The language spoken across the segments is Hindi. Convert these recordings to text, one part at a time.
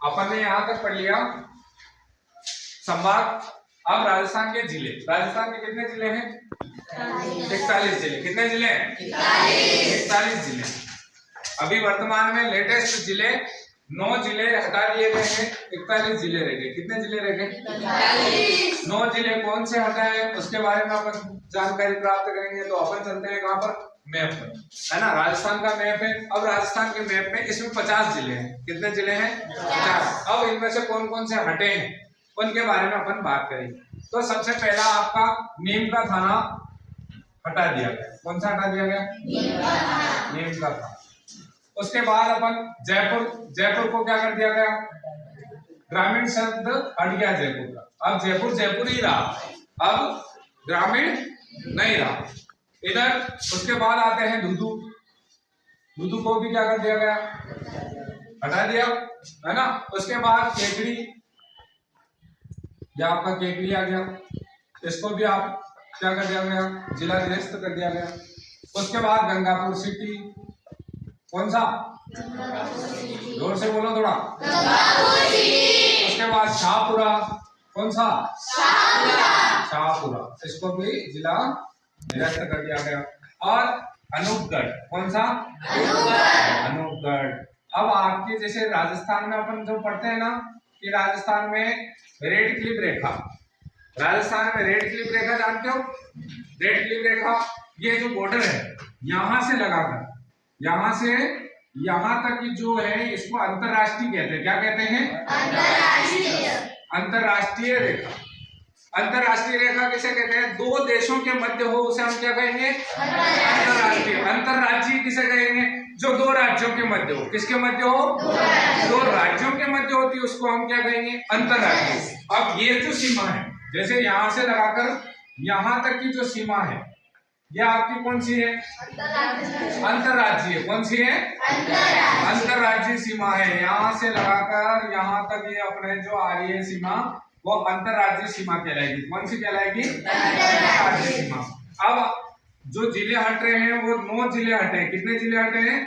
अपन ने यहां तक पढ़ लिया संभाग। अब राजस्थान के जिले, राजस्थान के कितने जिले हैं? 41 जिले। कितने जिले हैं? 41 जिले। अभी वर्तमान में लेटेस्ट जिले 9 जिले हटा दिए गए हैं, 41 जिले रह गए। कितने जिले रह गए? 9 जिले कौन से हटाए उसके बारे में अपन जानकारी प्राप्त करेंगे। तो अपन चलते हैं कहां पर? मैप पर, है ना। राजस्थान का मैप है। अब राजस्थान के मैप में इसमें 50 जिले हैं। कितने जिले हैं? 50। अब इनमें से कौन कौन से हटे हैं उनके बारे में अपन बात करेंगे। तो सबसे पहला आपका नीम का थाना हटा दिया गया। कौन सा हटा दिया गया? नीम का थाना। उसके बाद अपन जयपुर, जयपुर को क्या कर दिया गया? ग्रामीण शब्द हट गया जयपुर का। अब जयपुर जयपुर ही रहा, अब ग्रामीण नहीं रहा इधर। उसके बाद आते हैं दुदू, दुदू को भी क्या कर दिया गया? हटा दिया, है ना। उसके बाद केकड़ी, या आपका केकड़ी आ गया, इसको भी आप क्या कर दिया गया? जिला निरस्त कर दिया गया। उसके बाद गंगापुर सिटी, कौन सा? जोर से बोलो थोड़ा। उसके बाद शाहपुरा, कौन सा? शाहपुरा, इसको भी जिला निरस्त कर दिया गया। और अनूपगढ़, कौन सा? अनूपगढ़। अब आपके जैसे राजस्थान में अपन जो पढ़ते हैं ना कि राजस्थान में रेड क्लिफ रेखा, राजस्थान में रेड क्लिफ रेखा जानते हो? रेड क्लिफ रेखा ये जो बॉर्डर है यहां से लगाकर यहां से यहां तक की जो है इसको अंतरराष्ट्रीय कहते हैं। क्या कहते हैं? अंतरराष्ट्रीय रेखा। अंतरराष्ट्रीय रेखा किसे कहते हैं? दो देशों के मध्य हो उसे हम क्या कहेंगे? अंतरराष्ट्रीय। अंतरराज्यीय किसे कहेंगे? जो दो राज्यों के मध्य हो। किसके मध्य हो? दो राज्यों के मध्य होती है उसको हम क्या कहेंगे? अंतरराज्यीय। अब ये जो सीमा है, जैसे यहां से लगाकर यहां तक की जो सीमा है ये आपकी कौन सी है? अंतरराज्यीय। कौन सी है? अंतरराज्यीय सीमा है। यहाँ से लगाकर यहाँ तक ये अपने जो आ रही है सीमा वो अंतरराज्यीय सीमा कहलाएगी। कौन सी कहलाएगी? अंतरराज्यीय सीमा। अब जो जिले हट रहे हैं वो 9 जिले हटे हैं। कितने जिले हटे हैं?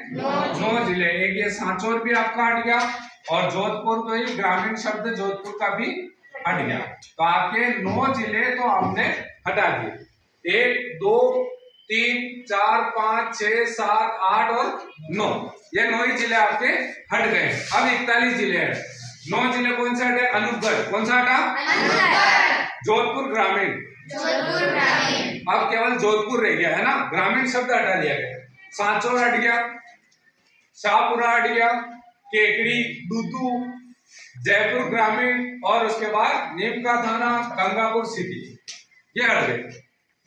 9 जिले। एक ये सांचौर भी आपका हट गया और जोधपुर, तो ये ग्रामीण शब्द जोधपुर का भी हट गया। तो आपके 9 जिले तो हमने हटा दिए। 1 2 3 4 5 6 7 8 और 9, ये 9 ही जिले आपके हट गए। अब 41 जिले हैं। 9 जिले कौन से हटे? अनूपगढ़, कौन सा हटा? जोधपुर ग्रामीण, अब केवल जोधपुर रह गया, है ना। ग्रामीण शब्द हटा दिया गया। सांचौर हट गया, शाहपुरा हट गया, केकड़ी, दूदू, जयपुर ग्रामीण और उसके बाद नीम का थाना, गंगापुर सिटी, ये हट गए।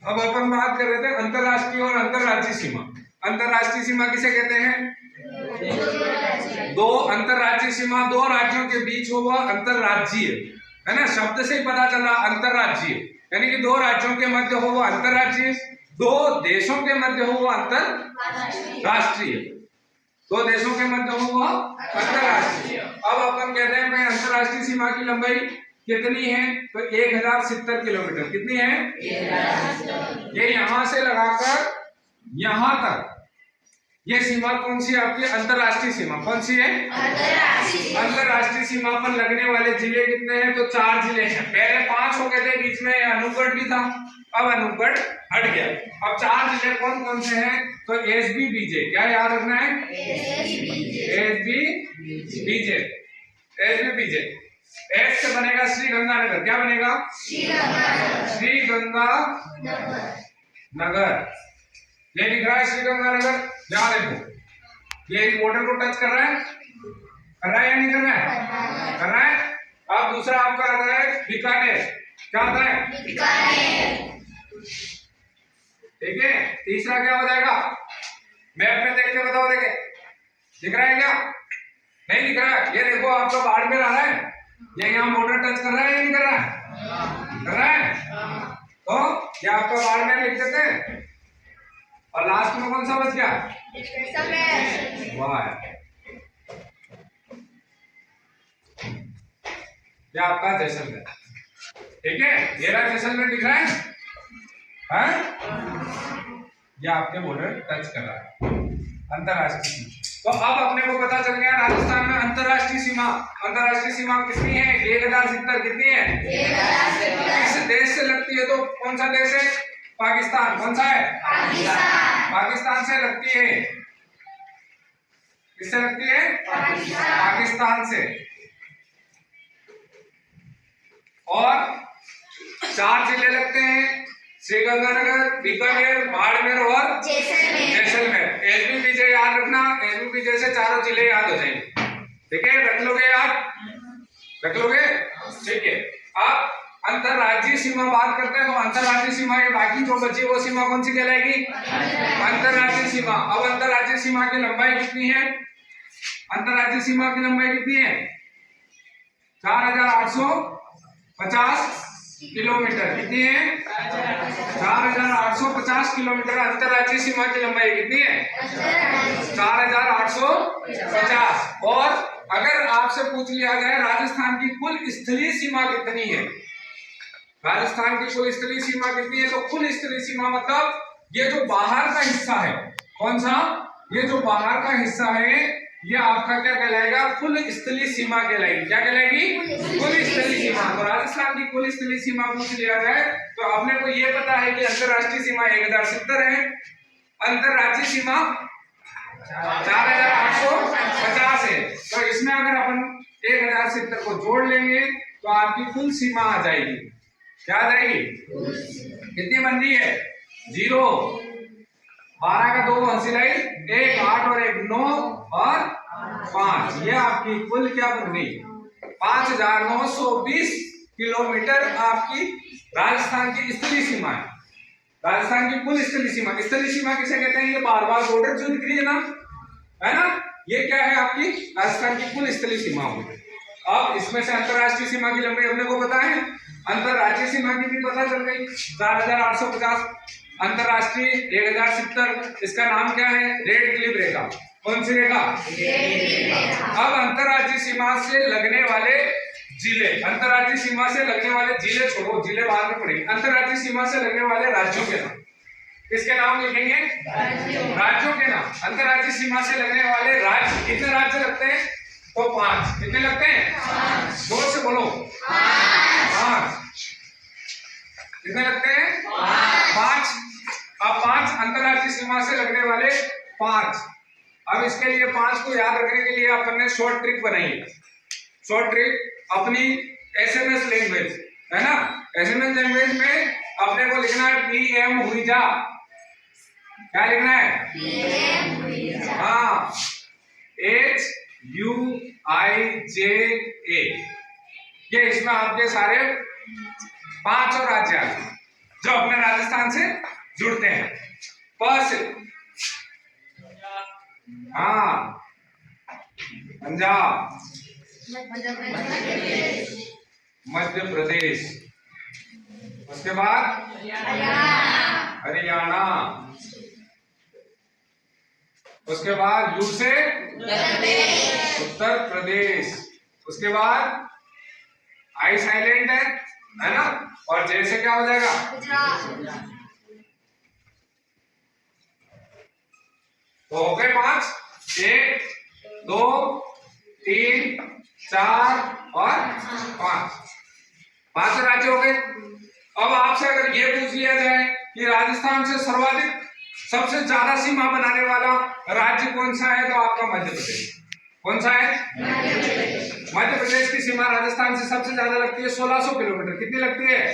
अब अपन बात कर रहे थे अंतरराष्ट्रीय और अंतरराज्यीय सीमा। अंतरराष्ट्रीय सीमा किसे कहते हैं? दो अंतरराज्यीय सीमा, दो राज्यों के बीच हो वह अंतरराज्यीय, है ना। शब्द से ही पता चला अंतरराज्यीय, यानी कि दो राज्यों के मध्य हो वह अंतरराज्यीय, दो देशों के मध्य हो वह अंतरराष्ट्रीय, दो देशों के मध्य हो वह अंतरराष्ट्रीय। अब अपन कहते हैं भाई अंतरराष्ट्रीय सीमा की लंबाई कितनी है? तो 1070 किलोमीटर। कितनी है? ये यहां से लगाकर यहां तक ये सीमा कौन सी है आपकी? अंतरराष्ट्रीय सीमा। कौन सी है? अंतरराष्ट्रीय सीमा पर लगने वाले जिले कितने हैं? तो 4 जिले हैं। पहले 5 हो गए थे, बीच में अनूपगढ़ भी था, अब अनूपगढ़ हट गया। अब 4 जिले कौन कौन से हैं? तो एसबी बीजे, क्या याद रखना है? एसबी बीजे, एसबी बीजे। एस से बनेगा श्री गंगानगर, क्या बनेगा? श्री गंगानगर। ये दिख रहा है श्री गंगानगर, यहाँ देखो ये इस बॉर्डर को टच कर रहा है, कर रहा है या नहीं कर रहा है? कर रहा है। अब दूसरा आपका आता है बीकानेर, क्या आता है? बीकानेर, ठीक है। तीसरा क्या हो जाएगा? मैप में देख के बताओ, देखे दिख रहा है क्या? नहीं दिख रहा है। ये देखो आपका बाड़मेर आ रहा है, ये यहाँ बॉर्डर टच कर रहा है या नहीं कर रहा है? कर रहा है। तो ये आपका बाड़मेर लिख देते हैं और लास्ट में कौन सा बच गया? वाह, ये आपका जैसलमेर, ठीक है। ये रहा जैसलमेर, दिख रहा है? ये आपके बॉर्डर टच कर रहा है अंतरराष्ट्रीय। तो अब अपने को पता चल गया राजस्थान में अंतरराष्ट्रीय सीमा कितनी है? 1070। कितनी है? 1070। किस देश से लगती है? तो कौन सा देश है? पाकिस्तान। कौन सा है? पाकिस्तान से लगती है। किससे लगती है? पाकिस्तान से। और 4 जिले लगते हैं, श्रीगंगानगर, बीकानेर, बाड़मेर और जैसलमेर। एसबी विजय याद रखना, एसबी विजय से चारों जिले याद हो जाएंगे। ठीक है, रख लोगे याद? रख लोगे? ठीक है। अब अंतरराज्यीय सीमा बात करते हैं, तो अंतरराज्यीय सीमा के बाकी जो बची वो सीमा कौन सी कहलाएगी? अंतरराज्यीय सीमा। अब अंतरराज्यीय सीमा की लंबाई कितनी है? अंतरराज्यीय सीमा की लंबाई कितनी है? 4850 किलोमीटर। कितनी है? 4850 किलोमीटर अंतरराज्यीय सीमा की लंबाई कितनी है? 4850। और अगर आपसे पूछ लिया जाए राजस्थान की कुल स्थलीय सीमा कितनी है, राजस्थान की कुल स्थलीय सीमा कितनी है, तो कुल स्थलीय सीमा मतलब ये जो बाहर का हिस्सा है, कौन सा? ये जो बाहर का हिस्सा है ये आपका क्या कहलाएगा? कुल स्थलीय सीमा कहलाएगी। क्या कहलाएगी? कुल स्थलीय सीमा। तो राजस्थान की कुल स्थलीय सीमा पूछ लिया जाए तो अपने को ये पता है कि अंतरराष्ट्रीय सीमा 1070 है, अंतरराज्यीय सीमा 4850 है। तो इसमें अगर अपन 1070 को जोड़ लेंगे तो आपकी कुल सीमा आ जाएगी। क्या आ जाएगी? कितनी बन रही है? 0, 12 का 2 हंसिलाई 1, 8 और 1 9 और 5। ये आपकी कुल क्या बन गई? 5920 किलोमीटर आपकी राजस्थान की स्थलीय सीमा है। राजस्थान की कुल स्थलीय सीमा। स्थलीय सीमा किसे कहते हैं? ये बार बार बॉर्डर जो दिख रही है ना, है ना, ये क्या है? आपकी राजस्थान की कुल स्थलीय सीमा होगी। अब इसमें से अंतरराष्ट्रीय सीमा की लंबाई अपने को पता है, अंतरराज्यीय सीमा की भी पता चल गई 4850, अंतरराष्ट्रीय 1070। इसका नाम क्या है? रेड क्लिफ रेखा। कौन सी रेखा? अब अंतरराज्यीय सीमा से लगने वाले जिले, अंतरराज्यीय सीमा से लगने वाले जिले छोड़ो, जिले बाद में पड़ेंगे। अंतरराज्यीय सीमा से लगने वाले राज्यों के नाम, किसके नाम लिखेंगे? राज्यों के नाम। अंतरराज्यीय सीमा से लगने वाले राज्य, कितने राज्य लगते हैं? तो 5। कितने लगते हैं? जोर से बोलो। 5। कितने लगते हैं? 5। अब 5 अंतरराज्यीय सीमा से लगने वाले 5। अब इसके लिए 5 को याद रखने के लिए अपन ने शॉर्ट ट्रिक बनाई है। शॉर्ट ट्रिक अपनी एसएमएस लैंग्वेज है ना, एसएमएस लैंग्वेज में अपने को लिखना है पीएम हुईजा। क्या लिखना है? हाँ, HUIJA। ये इसमें आपके सारे 5 और राज्य जो अपने राजस्थान से जुड़ते हैं। बस हाँ, पंजाब, मध्य प्रदेश, उसके बाद हरियाणा, उसके बाद यू से उत्तर प्रदेश, उसके बाद आई साइलेंट है ना, और जे से क्या हो जाएगा? तो हो गए 5, 1 2 3 4 और 5 राज्य हो गए। अब आपसे अगर ये पूछ लिया जाए कि राजस्थान से सर्वाधिक सबसे ज्यादा सीमा बनाने वाला राज्य कौन सा है, तो आपका मध्य प्रदेश। कौन सा है? मध्य प्रदेश की सीमा राजस्थान से सबसे ज्यादा लगती है 1600 किलोमीटर। कितनी लगती है?